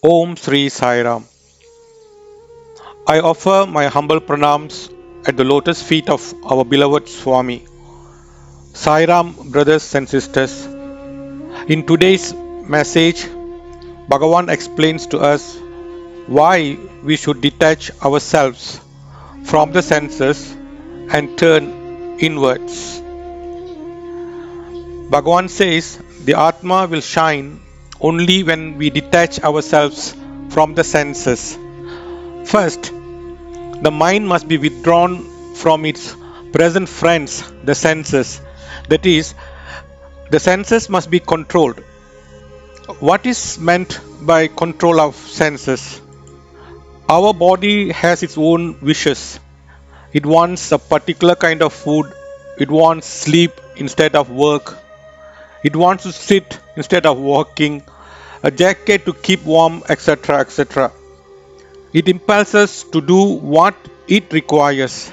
Om Sri Sai Ram. I offer my humble pranams at the lotus feet of our beloved Swami. Sai Ram, brothers and sisters. In today's message, Bhagavan explains to us why we should detach ourselves from the senses and turn inwards. Bhagavan says the Atma will shine only when we detach ourselves from the senses. First, the mind must be withdrawn from its present friends, the senses. That is, the senses must be controlled. What is meant by control of senses? Our body has its own wishes. It wants a particular kind of food. It wants sleep instead of work. It wants to sit instead of walking, a jacket to keep warm, etc. etc. It impels us to do what it requires.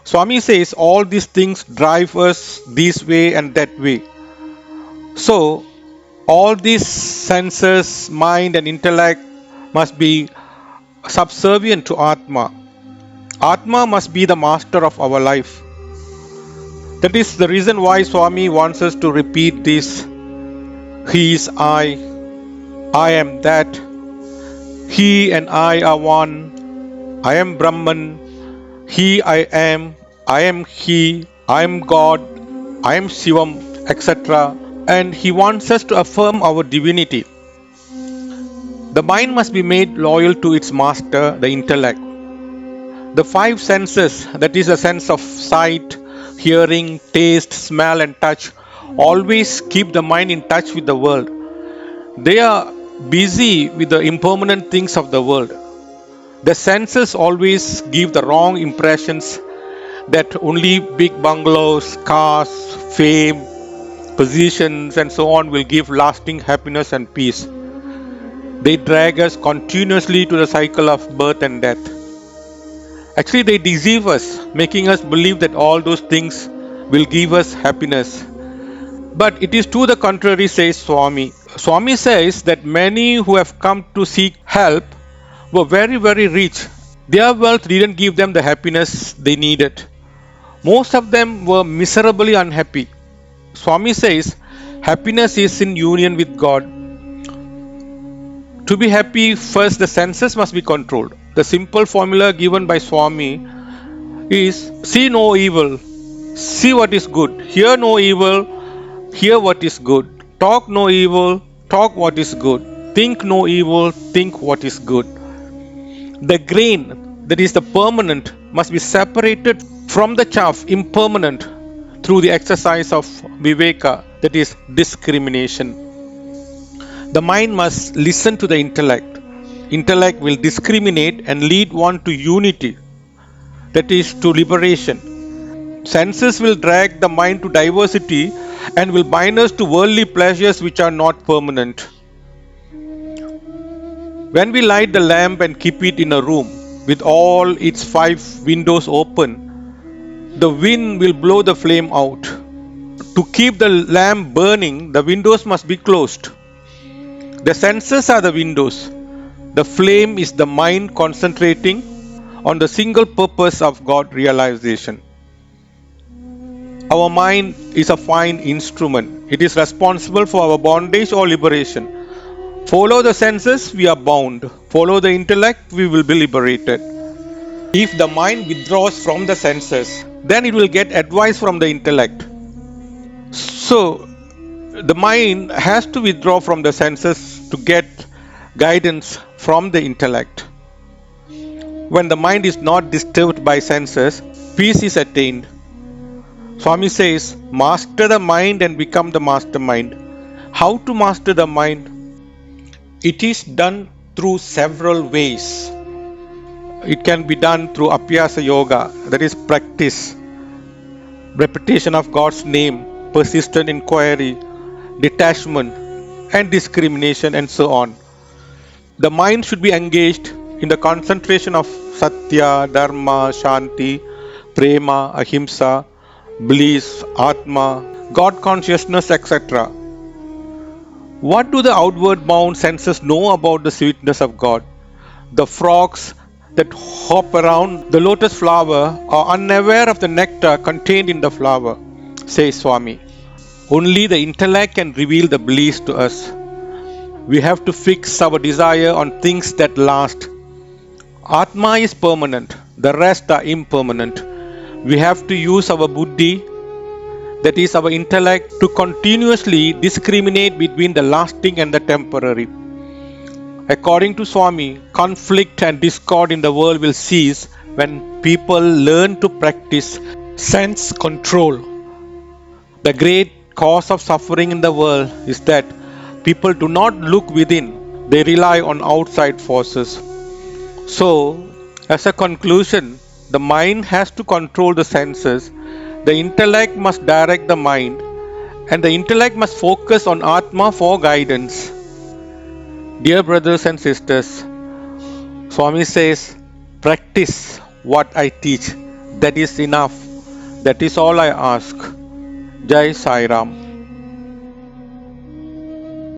Swami says all these things drive us this way and that way. So, all these senses, mind, and intellect must be subservient to Atma. Atma must be the master of our life. That is the reason why Swami wants us to repeat this. He is I am that, He and I are one, I am Brahman, He I am He, I am God, I am Shivam, etc. And He wants us to affirm our divinity. The mind must be made loyal to its master, the intellect. The five senses, that is the sense of sight, hearing, taste, smell, and touch, always keep the mind in touch with the world. They are busy with the impermanent things of the world. The senses always give the wrong impressions that only big bungalows, cars, fame, positions, and so on will give lasting happiness and peace. They drag us continuously to the cycle of birth and death. Actually, they deceive us, making us believe that all those things will give us happiness. But it is to the contrary, says Swami. Swami says that many who have come to seek help were very, very rich. Their wealth didn't give them the happiness they needed. Most of them were miserably unhappy. Swami says happiness is in union with God. To be happy, first the senses must be controlled. The simple formula given by Swami is see no evil, see what is good, hear no evil, hear what is good, talk no evil, talk what is good, think no evil, think what is good. The grain, that is the permanent, must be separated from the chaff, impermanent, through the exercise of viveka, that is discrimination. The mind must listen to the intellect. Intellect will discriminate and lead one to unity, that is to liberation. Senses will drag the mind to diversity and will bind us to worldly pleasures which are not permanent. When we light the lamp and keep it in a room with all its five windows open, the wind will blow the flame out. To keep the lamp burning, the windows must be closed. The senses are the windows. The flame is the mind concentrating on the single purpose of God realization. Our mind is a fine instrument. It is responsible for our bondage or liberation. Follow the senses, we are bound. Follow the intellect, we will be liberated. If the mind withdraws from the senses, then it will get advice from the intellect. So, the mind has to withdraw from the senses to get guidance from the intellect. When the mind is not disturbed by senses, peace is attained. Swami says, master the mind and become the mastermind. How to master the mind? It is done through several ways. It can be done through Abhyasa Yoga, that is practice, repetition of God's name, persistent inquiry, detachment, and discrimination, and so on. The mind should be engaged in the concentration of Satya, Dharma, Shanti, Prema, Ahimsa, bliss, Atma, God consciousness, etc. What do the outward bound senses know about the sweetness of God? The frogs that hop around the lotus flower are unaware of the nectar contained in the flower, says Swami. Only the intellect can reveal the bliss to us. We have to fix our desire on things that last. Atma is permanent, the rest are impermanent. We have to use our buddhi, that is our intellect, to continuously discriminate between the lasting and the temporary. According to Swami, conflict and discord in the world will cease when people learn to practice sense control. The great cause of suffering in the world is that people do not look within, they rely on outside forces. So, as a conclusion, the mind has to control the senses, the intellect must direct the mind, and the intellect must focus on Atma for guidance. Dear brothers and sisters, Swami says, practice what I teach. That is enough. That is all I ask. Jai Sai Ram.